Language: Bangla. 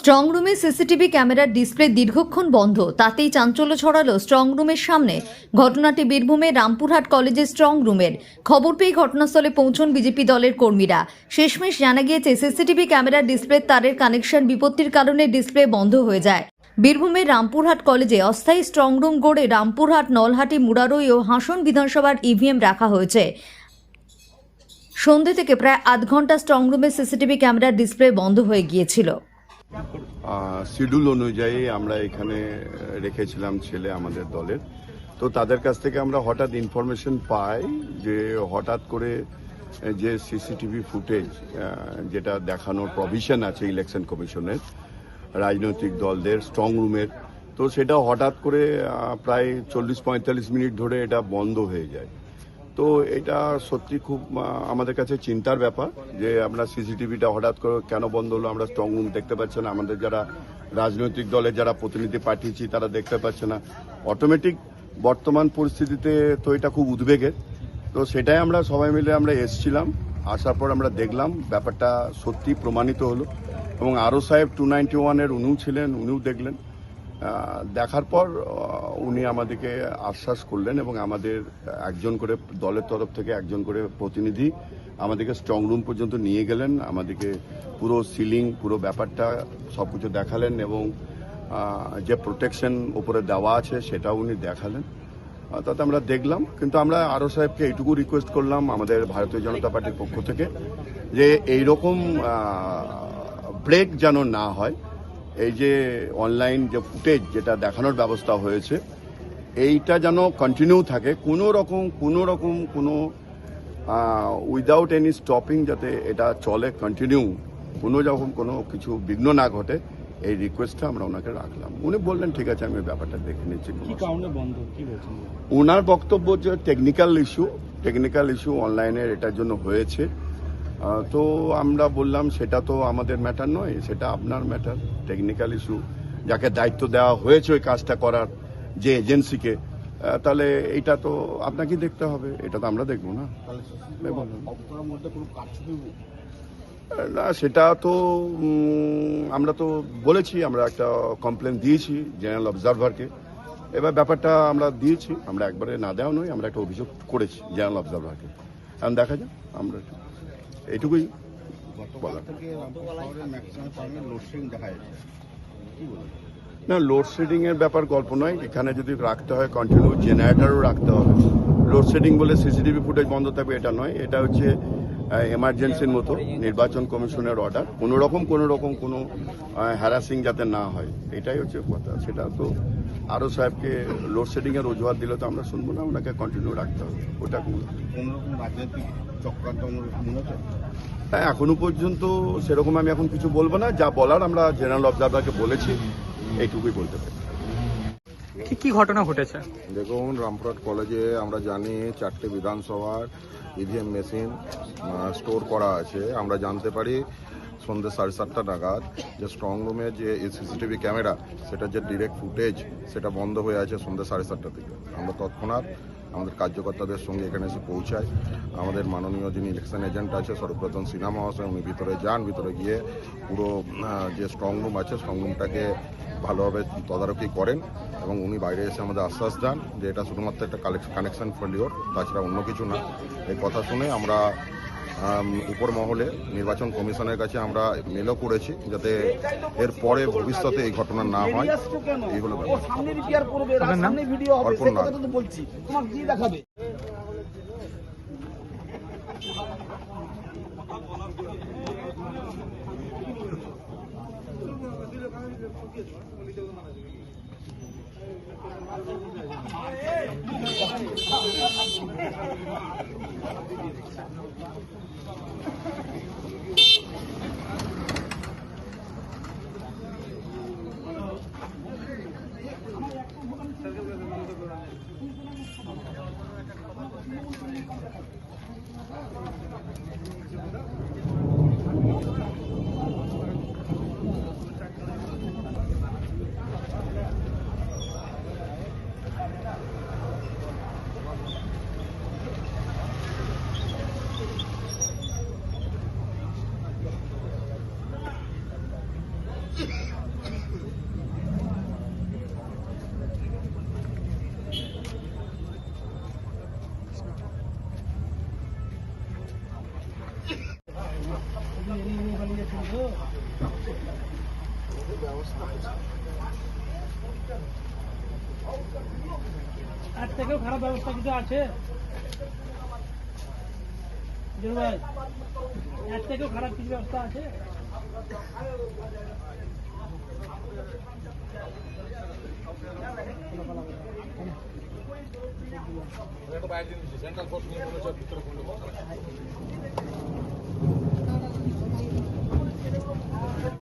স্ট্রং রুমে সিসিটিভি ক্যামেরার ডিসপ্লে দীর্ঘক্ষণ বন্ধ, তাতেই চাঞ্চল্য ছড়ালো স্ট্রং রুমের সামনে। ঘটনাটি বীরভূমের রামপুরহাট কলেজের স্ট্রং রুমের। খবর পেয়ে ঘটনাস্থলে পৌঁছন বিজেপি দলের কর্মীরা। শেষমেশ জানা গিয়েছে সিসিটিভি ক্যামেরার ডিসপ্লের তারের কানেকশন বিপত্তির কারণে ডিসপ্লে বন্ধ হয়ে যায়। বীরভূমের রামপুরহাট কলেজে অস্থায়ী স্ট্রং রুম গড়ে রামপুরহাট, নলহাটি, মুরারই ও হাসন বিধানসভার ইভিএম রাখা হয়েছে। সন্ধ্যে থেকে প্রায় আধ ঘন্টা স্ট্রং রুমের সিসিটিভি ক্যামেরার ডিসপ্লে বন্ধ হয়ে গিয়েছিল। শিডিউল অনুযায়ী আমরা এখানে রেখেছিলাম ছেলে আমাদের দলের, তো তাদের কাছ থেকে আমরা হঠাৎ ইনফরমেশন পাই যে হঠাৎ করে যে সিসিটিভি ফুটেজ যেটা দেখানোর প্রভিশন আছে ইলেকশন কমিশনের রাজনৈতিক দলদের স্ট্রং রুমের, তো সেটা হঠাৎ করে প্রায় 40-45 মিনিট ধরে এটা বন্ধ হয়ে যায়। তো এটা সত্যি খুব আমাদের কাছে চিন্তার ব্যাপার যে আমরা সিসিটিভিটা হঠাৎ করে কেন বন্ধ হলো, আমরা স্ট্রং রুম দেখতে পাচ্ছি না, আমাদের যারা রাজনৈতিক দলের যারা প্রতিনিধি পাঠিয়েছি তারা দেখতে পাচ্ছে না। অটোমেটিক বর্তমান পরিস্থিতিতে তো এটা খুব উদ্বেগের, তো সেটাই আমরা সবাই মিলে আমরা এসছিলাম, আসার পর আমরা দেখলাম ব্যাপারটা সত্যি প্রমাণিত হলো এবং আরও সাহেব 291-এর উনিও ছিলেন, উনিও দেখলেন। দেখার পর উনি আমাদেরকে আশ্বাস করলেন এবং আমাদের একজন করে দলের তরফ থেকে একজন করে প্রতিনিধি আমাদেরকে স্ট্রং রুম পর্যন্ত নিয়ে গেলেন, আমাদেরকে পুরো সিলিং পুরো ব্যাপারটা সব কিছু দেখালেন এবং যে প্রোটেকশন উপরে দেওয়া আছে সেটাও উনি দেখালেন। তাতে আমরা দেখলাম, কিন্তু আমরা আরও সাহেবকে এইটুকু রিকোয়েস্ট করলাম আমাদের ভারতীয় জনতা পার্টির পক্ষ থেকে যে এইরকম ব্রেক যেন না হয়। এই যে অনলাইন যে ফুটেজ যেটা দেখানোর ব্যবস্থা হয়েছে এইটা যেন কন্টিনিউ থাকে, কোনো রকম উইদাউট এনি স্টপিং যাতে এটা চলে কন্টিনিউ, কোনো কিছু বিঘ্ন না ঘটে, এই রিকোয়েস্টটা আমরা ওনাকে রাখলাম। উনি বললেন ঠিক আছে, আমি ব্যাপারটা দেখে নিচ্ছি। কি কারণে বন্ধ কি বলছেন? ওনার বক্তব্য যে টেকনিক্যাল ইস্যু অনলাইনের এটার জন্য হয়েছে। তো আমরা বললাম সেটা তো আমাদের ম্যাটার নয়, সেটা আপনার ম্যাটার। টেকনিক্যাল ইস্যু যাকে দায়িত্ব দেওয়া হয়েছে ওই কাজটা করার যে এজেন্সিকে, তাহলে এটা তো আপনাকে দেখতে হবে, এটা তো আমরা দেখবো না। না সেটা তো আমরা তো বলেছি, আমরা একটা কমপ্লেন দিয়েছি জেনারেল অবজারভারকে। এবার ব্যাপারটা আমরা দিয়েছি, আমরা একবারে না দেওয়া নয়, আমরা একটা অভিযোগ করেছি জেনারেল অবজারভারকে। এখন দেখা যাক, আমরা এইটুকুই বলা। না লোডশেডিং এর ব্যাপার গল্প নয়, এখানে যদি রাখতে হয় কন্টিনিউ জেনারেটরও রাখতে হবে। লোডশেডিং বলে সিসিটিভি ফুটেজ বন্ধ থাকবে এটা নয়, এটা হচ্ছে এমার্জেন্সির মতো নির্বাচন কমিশনের অর্ডার, কোনো রকম কোনো হ্যারাসিং যাতে না হয়, এটাই হচ্ছে কথা। সেটা তো আরও সাহেবকে লোডশেডিং এর অজুহাত দিলে তো আমরা শুনবো না, ওনাকে কন্টিনিউ রাখতে হবে। ওটা কোনোরকম রাজনৈতিক চক্রান্ত হ্যাঁ এখনো পর্যন্ত সেরকম আমি এখন কিছু বলবো না, যা বলার আমরা জেনারেল অবজারভারকে বলেছি, এইটুকুই বলতে পারি। কি ঘটনা ঘটেছে? দেখুন, রামপুরহাট কলেজে আমরা জানি 4টে বিধানসভার ইভিএম মেশিন স্টোর করা আছে। আমরা জানতে পারি সন্ধ্যে 7:30 নাগাদ যে স্ট্রং রুমের যে সিসিটিভি ক্যামেরা সেটা যে ডিরেক্ট ফুটেজ সেটা বন্ধ হয়ে আছে সন্ধ্যে 7:30 থেকে। আমরা তৎক্ষণাৎ আমাদের কার্যকর্তাদের সঙ্গে এখানে এসে পৌঁছাই। আমাদের মাননীয় যিনি ইলেকশন এজেন্ট আছে সর্বপ্রথম সিনহা মহাশয়, উনি ভিতরে যান, ভিতরে গিয়ে পুরো যে স্ট্রং রুম আছে স্ট্রং রুমটাকে ভালোভাবে তদারকি করেন এবং উনি বাইরে এসে আমাদের আশ্বাস দেন যে এটা শুধুমাত্র একটা কানেকশন ফেলিওর, তাছাড়া অন্য কিছু না। এই কথা শুনে আমরা উপর মহলে নির্বাচন কমিশনের কাছে আমরা মেলও করেছি যাতে এর পরে ভবিষ্যতে এই ঘটনা না হয়। এই হলো অর্পণ নাগ। ব্যবস্থা আছে। এর থেকেও খারাপ ব্যবস্থা কিছু আছে জুর ভাই? এর থেকেও খারাপ কিছু ব্যবস্থা আছে?